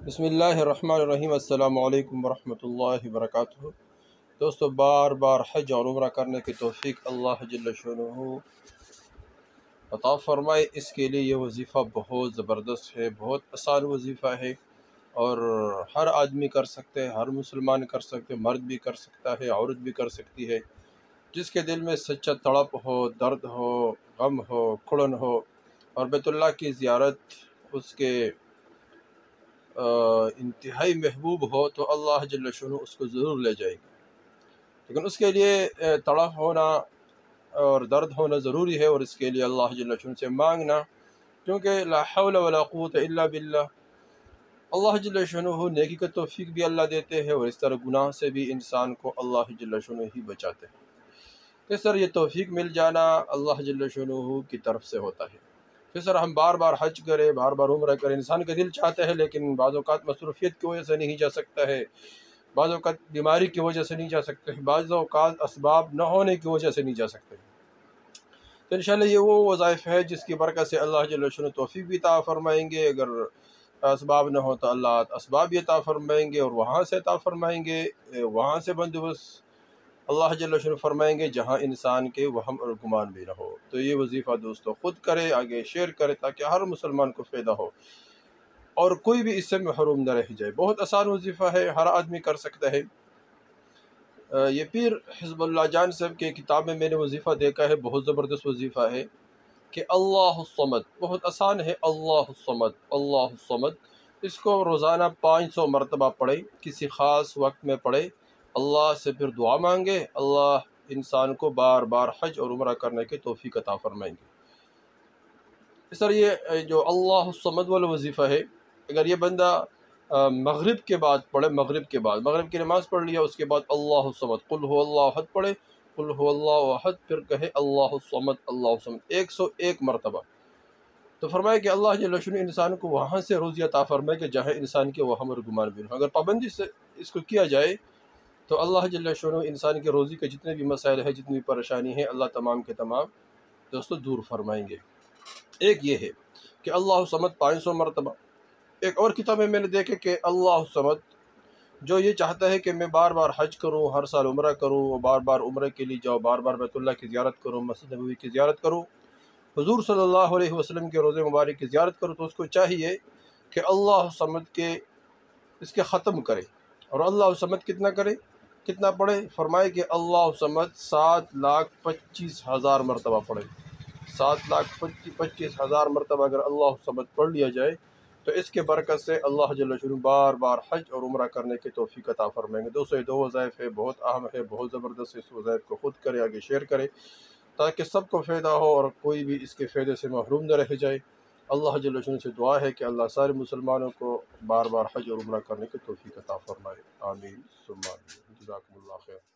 بسم اللہ الرحمن الرحیم۔ السلام علیکم ورحمۃ اللہ وبرکاتہ۔ دوستو، بار بار حج اور عمرہ کرنے کی توفیق اللہ جل شانہ عطا فرمائے۔ اس کے لیے یہ وظیفہ بہت زبردست ہے، بہت آسان وظیفہ ہے اور ہر آدمی کر سکتے ہیں، ہر مسلمان کر سکتے ہیں، مرد بھی کر سکتا ہے، عورت بھی کر سکتی ہے۔ جس کے دل میں سچا تڑپ ہو، درد ہو، غم ہو، کھڑن ہو اور بیت اللہ کی زیارت اس کے انتہائی محبوب ہو تو اللہ جل شانہ اس کو ضرور لے جائے گا، لیکن اس کے لیے تڑپ ہونا اور درد ہونا ضروری ہے، اور اس کے لیے اللہ جل شانہ سے مانگنا، کیونکہ لا حول ولا قوت الا باللہ۔ اللہ جل شانہ نیکی کا توفیق بھی اللہ دیتے ہیں، اور اس طرح گناہ سے بھی انسان کو اللہ جل شانہ ہی بچاتے ہیں۔ اس طرح یہ توفیق مل جانا اللہ جل شانہ کی طرف سے ہوتا ہے۔ اس طرح ہم بار بار حج کریں، بار بار عمرہ کریں، انسان کا دل چاہتا ہے لیکن بعض اوقات مصروفیت کی وجہ سے نہیں جا سکتا ہے، بعض اوقات بیماری کی وجہ سے نہیں جا سکتے ہیں، بعض اوقات اسباب نہ ہونے کی وجہ سے نہیں جا سکتے ہیں۔ تو انشاءاللہ یہ وہ وظائف ہے جس کی برکت سے اللہ جل شانہ توفیق بھی عطا فرمائیں گے۔ اگر اسباب نہ ہو تو اللہ اسباب بھی عطا فرمائیں گے، اور وہاں سے عطا فرمائیں گے، وہاں سے بندوبست اللہ جل شانہ فرمائیں گے جہاں انسان کے وہم اور گمان بھی نہ ہو۔ تو یہ وظیفہ دوستو خود کرے، آگے شیئر کرے تاکہ ہر مسلمان کو فائدہ ہو اور کوئی بھی اس سے محروم نہ رہ جائے۔ بہت آسان وظیفہ ہے، ہر آدمی کر سکتا ہے۔ یہ پیر حزب اللہ جان صاحب کے کتاب میں نے وظیفہ دیکھا ہے، بہت زبردست وظیفہ ہے کہ اللہ الصمد، بہت آسان ہے، اللہ الصمد اللہ الصمد۔ اس کو روزانہ 500 مرتبہ پڑھے، کسی خاص وقت میں پڑھے، اللہ سے پھر دعا مانگے، اللہ انسان کو بار بار حج اور عمرہ کرنے کے توفیق عطا فرمائیں گے۔ اس طرح یہ جو اللہ الصمد والا وظیفہ ہے، اگر یہ بندہ مغرب کے بعد پڑھے، مغرب کی نماز پڑھ لیا، اس کے بعد اللہ الصمد قل هو اللہ احد پڑھے، قل هو اللہ احد، پھر کہے اللہ الصمد اللہ الصمد 101 مرتبہ، تو فرمایا کہ اللہ جل شانہ انسان کو وہاں سے روزی عطا فرمائے کہ جہاں انسان کے وہم اور گمان بھی ہو۔ اگر پابندی سے اس کو کیا جائے تو اللہ جل شانہ انسان کے روزی کے جتنے بھی مسائل ہیں، جتنی بھی پریشانی ہے، اللہ تمام کے تمام دوستو دور فرمائیں گے۔ ایک یہ ہے کہ اللہ الصمد 500 مرتبہ۔ ایک اور کتاب میں نے دیکھا کہ اللہ الصمد جو یہ چاہتا ہے کہ میں بار بار حج کروں، ہر سال عمرہ کروں، بار بار عمرہ کے لیے جاؤ، بار بار بیت اللہ کی زیارت کروں، مسجد نبوی کی زیارت کروں، حضور صلی اللہ علیہ وسلم کے روضے مبارک کی زیارت کروں، تو اس کو چاہیے کہ اللہ الصمد کے اس کے ختم کرے۔ اور اللہ الصمد کتنا کرے، کتنا پڑھے؟ فرمائے کہ اللہ الصمد 7,25,000 مرتبہ پڑھے۔ 7,25,000 مرتبہ اگر اللہ الصمد پڑھ لیا جائے تو اس کے برکت سے اللہ جل شانہ بار بار حج اور عمرہ کرنے کی توفیق عطا فرمائیں گے۔ دوستو، یہ دو وظائف ہے، بہت اہم ہے، بہت زبردست ہے۔ اس وظائف کو خود کرے، آگے شیئر کرے تاکہ سب کو فائدہ ہو اور کوئی بھی اس کے فائدے سے محروم نہ رہ جائے۔ اللہ جل شانہ سے دعا ہے کہ اللہ سارے مسلمانوں کو بار بار حج اور عمرہ کرنے کی توفیق عطا فرمائے۔ آمین ثم آمین۔ جزاکم اللہ خیر۔